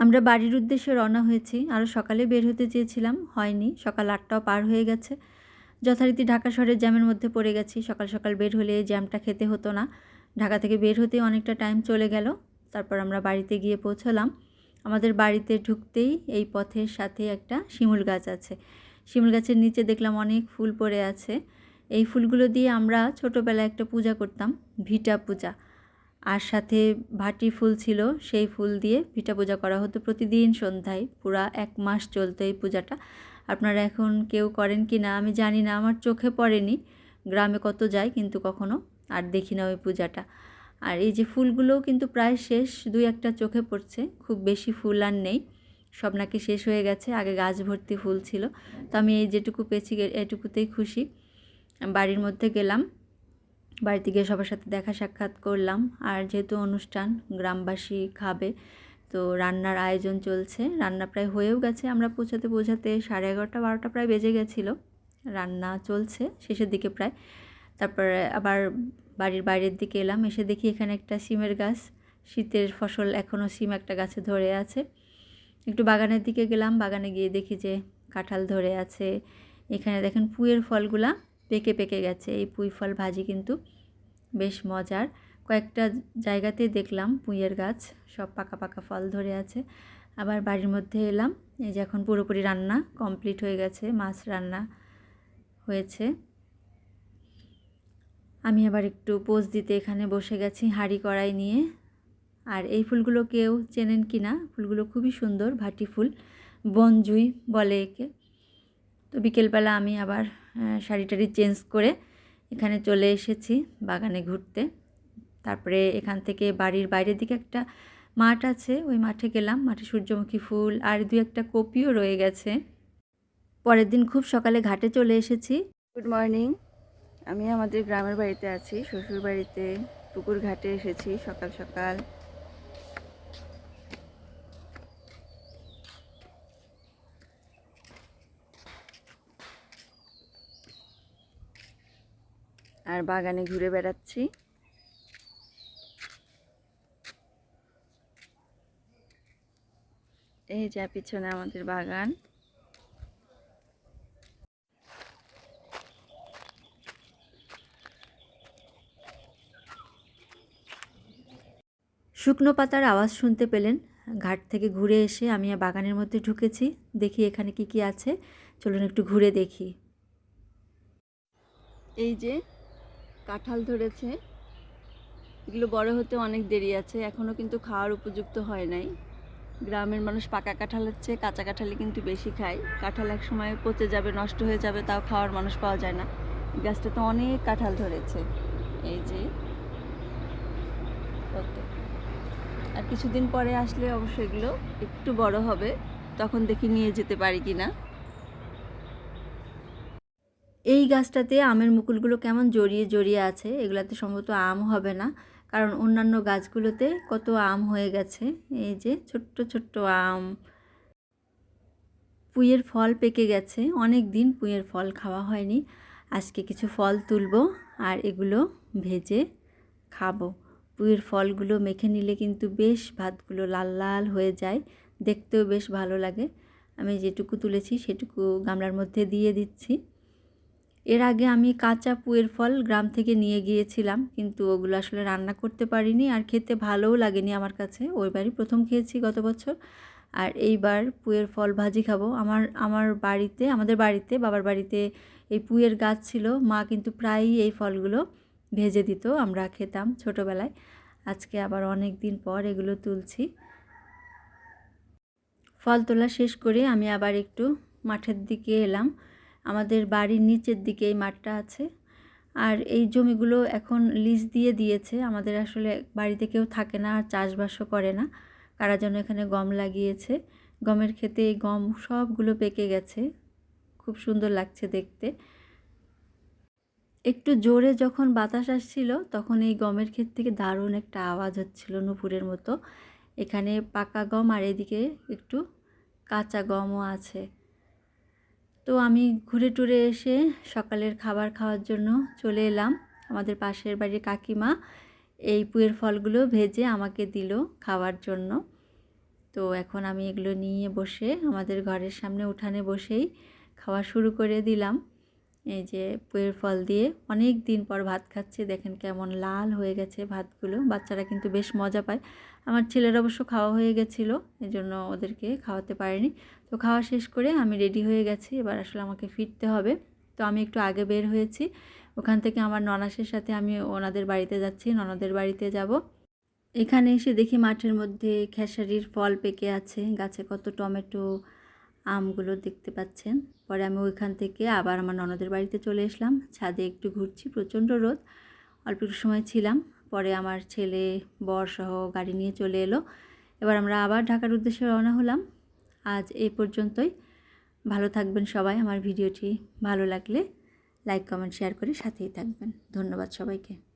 আমরা বাড়ির উদ্দেশ্যে রওনা হয়েছি। আরও সকালে বের হতে চেয়েছিলাম, হয়নি। সকাল ৮টাও পার হয়ে গেছে। যথারীতি ঢাকা শহরের জ্যামের মধ্যে পড়ে গেছি। সকাল সকাল বের হলে এই জ্যামটা খেতে হতো না। ঢাকা থেকে বের হতেই অনেকটা টাইম চলে গেল। তারপর আমরা বাড়িতে গিয়ে পৌঁছলাম। আমাদের বাড়িতে ঢুকতেই এই পথের সাথে একটা শিমুল গাছ আছে। শিমুল গাছের নিচে দেখলাম অনেক ফুল পড়ে আছে। এই ফুলগুলো দিয়ে আমরা ছোটোবেলায় একটা পূজা করতাম, ভিটা পূজা। আর সাথে ভাটি ফুল ছিল, সেই ফুল দিয়ে ভিটা পূজা করা হতো প্রতিদিন সন্ধ্যায়। পুরা 1 মাস চলতো এই পূজাটা। আপনারা এখন কেউ করেন কি না আমি জানি না, আমার চোখে পড়েনি। গ্রামে কত যাই কিন্তু কখনো আর দেখি না ওই পূজাটা। আর এই যে ফুলগুলোও কিন্তু প্রায় শেষ, 2-1টা চোখে পড়ছে, খুব বেশি ফুল আর নেই, সব নাকি শেষ হয়ে গেছে। আগে গাছ ভর্তি ফুল ছিল। তো আমি এই যেটুকু পেয়েছি এটুকুতেই খুশি। বাড়ির মধ্যে গেলাম, বাড়িতে গিয়ে সবার সাথে দেখা সাক্ষাৎ করলাম। আর যেহেতু অনুষ্ঠান, গ্রামবাসী খাবে, তো রান্নার আয়োজন চলছে। রান্না প্রায় হয়েও গেছে। আমরা পৌঁছাতে 11:30-12টা প্রায় বেজে গেছিলো। রান্না চলছে শেষের দিকে প্রায়। তারপরে আবার বাড়ির বাইরের দিকে এলাম, এসে দেখি এখানে একটা সিমের গাছ। শীতের ফসল, এখনও সিম একটা গাছে ধরে আছে। একটু বাগানের দিকে গেলাম, বাগানে গিয়ে দেখি যে কাঁঠাল ধরে আছে। এখানে দেখেন পুঁইয়ের ফলগুলা পেকে পেকে গেছে। এই পুঁই ফল ভাজি কিন্তু বেশ মজার। কয়েকটা জায়গাতেই দেখলাম পুঁইয়ের গাছ, সব পাকা পাকা ফল ধরে আছে। আবার বাড়ির মধ্যে এলাম, এই যে এখন পুরোপুরি রান্না কমপ্লিট হয়ে গেছে, মাছ রান্না হয়েছে। আমি আবার একটু পোজ দিতে এখানে বসে গেছি হাঁড়ি কড়াই নিয়ে। আর এই ফুলগুলো কেউ চেনেন কি না, ফুলগুলো খুবই সুন্দর, ভাটি ফুল, বনজুই বলে একে। তো বিকেলবেলা আমি আবার শাড়ি টাড়ি চেঞ্জ করে এখানে চলে এসেছি বাগানে ঘুরতে। তারপরে এখান থেকে বাড়ির বাইরের দিকে একটা মাঠ আছে, ওই মাঠে গেলাম। মাঠে সূর্যমুখী ফুল আর 2-1টা কপিও রয়ে গেছে। পরের দিন খুব সকালে ঘাটে চলে এসেছি। Good morning. আমি আমাদের গ্রামের বাড়িতে আছি, শ্বশুর বাড়িতে পুকুর ঘাটে এসেছি সকাল সকাল। আর বাগানে ঘুরে বেড়াচ্ছি। এই যা পিছনে আমাদের বাগান। শুকনো পাতার আওয়াজ শুনতে পেলেন। ঘাট থেকে ঘুরে এসে আমি বাগানের মধ্যে ঢুকেছি। দেখি এখানে কি কি আছে, চলুন একটু ঘুরে দেখি। এই যে কাঁঠাল ধরেছে, এগুলো বড় হতে অনেক দেরি আছে, এখনও কিন্তু খাওয়ার উপযুক্ত হয় নাই। গ্রামের মানুষ পাকা কাঁঠালের চেয়ে কাঁচা কাঁঠালই কিন্তু বেশি খায়। কাঁঠাল এক সময় পচে যাবে, নষ্ট হয়ে যাবে, তাও খাওয়ার মানুষ পাওয়া যায় না। গাছটাতে অনেক কাঁঠাল ধরেছে, এই যে কত। আর কিছুদিন পরে আসলে অবশ্যই এগুলো একটু বড় হবে, তখন দেখি নিয়ে যেতে পারি কিনা। এই গাছটাতে আমের মুকুলগুলো কেমন জড়িয়ে জড়িয়ে আছে। এগুলাতে সম্ভবত আম হবে না, কারণ অন্যান্য গাছগুলোতে কত আম হয়ে গেছে। এই যে ছোট্ট ছোট্ট আম। পুঁইয়ের ফল পেকে গেছে, অনেক দিন পুঁইয়ের ফল খাওয়া হয়নি। আজকে কিছু ফল তুলবো আর এগুলো ভেজে খাবো। পুঁইয়ের ফলগুলো মেখে নিলে কিন্তু বেশ ভাতগুলো লাল লাল হয়ে যায়, দেখতেও বেশ ভালো লাগে। আমি যেটুকু তুলেছি সেটুকু গামলার মধ্যে দিয়ে দিচ্ছি। এর আগে আমি কাঁচা পুঁইয়ের ফল গ্রাম থেকে নিয়ে গিয়েছিলাম, কিন্তু ওগুলো আসলে রান্না করতে পারিনি আর খেতে ভালোও লাগেনি আমার কাছে। ওই বাড়ি প্রথম খেয়েছি গত বছর। আর এইবার পুঁইয়ের ফল ভাজি খাবো। আমাদের বাড়িতে বাবার বাড়িতে এই পুঁইয়ের গাছ ছিল। মা কিন্তু প্রায়ই এই ফলগুলো ভেজে দিত, আমরা খেতাম ছোটোবেলায়। আজকে আবার অনেক দিন পর এগুলো তুলছি। ফল তোলা শেষ করে আমি আবার একটু মাঠের দিকে এলাম। আমাদের বাড়ির নিচের দিকে এই মাঠটা আছে। আর এই জমিগুলো এখন লিজ দিয়ে দিয়েছে। আমাদের আসলে বাড়িতে কেউ থাকে না আর চাষবাসও করে না। কারা যেন এখানে গম লাগিয়েছে। গমের ক্ষেতে এই গম সবগুলো পেকে গেছে, খুব সুন্দর লাগছে দেখতে। একটু জোরে যখন বাতাস আসছিল তখন এই গমের ক্ষেত থেকে দারুণ একটা আওয়াজ হচ্ছিল, নুপুরের মতো। এখানে পাকা গম আর এদিকে একটু কাঁচা গমও আছে। তো আমি ঘুরে টুরে এসে সকালের খাবার খাওয়ার জন্য চলে এলাম। আমাদের পাশের বাড়ির কাকিমা এই পুঁইয়ের ফলগুলো ভেজে আমাকে দিল খাওয়ার জন্য। তো তো এখন আমি এগুলো নিয়ে বসে আমাদের ঘরের সামনে উঠানে বসেই খাওয়া শুরু করে দিলাম। এই যে পুয়ের ফল দিয়ে অনেক দিন পর ভাত খাচ্ছি, দেখেন কেমন লাল হয়ে গেছে ভাতগুলো। বাচ্চারা কিন্তু বেশ মজা পায়। আমার ছেলের অবশ্য খাওয়া হয়ে গেছিলো, এই জন্য ওদেরকে খাওয়াতে পারিনি। তো খাওয়া শেষ করে আমি রেডি হয়ে গেছি, এবার আসলে আমাকে ফিরতে হবে। তো আমি একটু আগে বের হয়েছি, ওখান থেকে আমার ননাসের সাথে আমি ওনাদের বাড়িতে যাচ্ছি, ননদের বাড়িতে যাব। এখানে এসে দেখি মাঠের মধ্যে খেসারির ফল পেকে আছে, গাছে কত টমেটো, আমগুলো দেখতে পাচ্ছেন। পরে আমি ওইখান থেকে আবার আমার ননদের বাড়িতে চলে আসলাম, ছাদে একটু ঘুরছি, প্রচণ্ড রোদ, অল্প একটু সময় ছিলাম। পরে আমার ছেলে বর সহ গাড়ি নিয়ে চলে এলো। এবার আমরা আবার ঢাকার উদ্দেশ্যে রওনা হলাম। আজ এই পর্যন্তই। ভালো থাকবেন সবাই। আমার ভিডিওটি ভালো লাগলে লাইক কমেন্ট শেয়ার করে সাথেই থাকবেন। ধন্যবাদ সবাইকে।